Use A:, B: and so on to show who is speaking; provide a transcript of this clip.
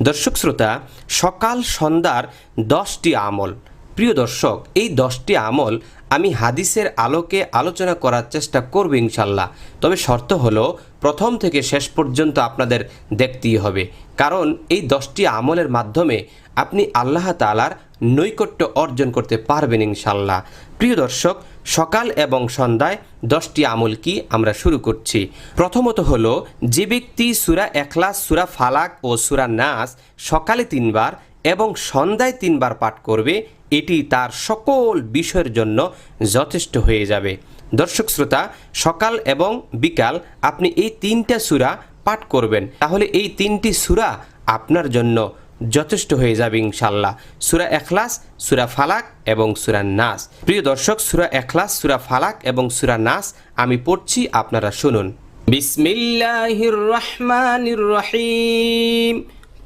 A: দর্শক শ্রোতা, সকাল সন্ধ্যার 10টি আমল। প্রিয় দর্শক, এই 10টি আমল আমি হাদিসের আলোকে আলোচনা করার চেষ্টা করব ইনশাল্লাহ। তবে শর্ত হলো প্রথম থেকে শেষ পর্যন্ত আপনাদের দেখতেই হবে, কারণ এই 10টি আমলের মাধ্যমে আপনি আল্লাহ তাআলার নৈকট্য অর্জন করতে পারবেন ইনশাল্লাহ। প্রিয় দর্শক, সকাল এবং সন্ধ্যায় 10টি আমল কি আমরা শুরু করছি। প্রথমত হলো, যে ব্যক্তি সূরা ইখলাস, সূরা ফালাক ও সূরা নাস সকালে 3 বার এবং সন্ধ্যায় 3 বার পাঠ করবে, এটি তার সকল বিষয়ের জন্য যথেষ্ট হয়ে যাবে। দর্শক শ্রোতা, সকাল এবং বিকাল আপনি এই 3টা সূরা পাঠ করবেন, তাহলে এই 3টি সূরা আপনার জন্য যথেষ্ট হয়ে যাবে ইনশাল্লাহ। সূরা ইখলাস, সূরা ফালাক এবং সূরা নাস। প্রিয় দর্শক, সূরা ইখলাস, সূরা ফালাক এবং সূরা নাস আমি পড়ছি, আপনারা শুনুন। বিসমিল্লাহির রহমানির রহিম।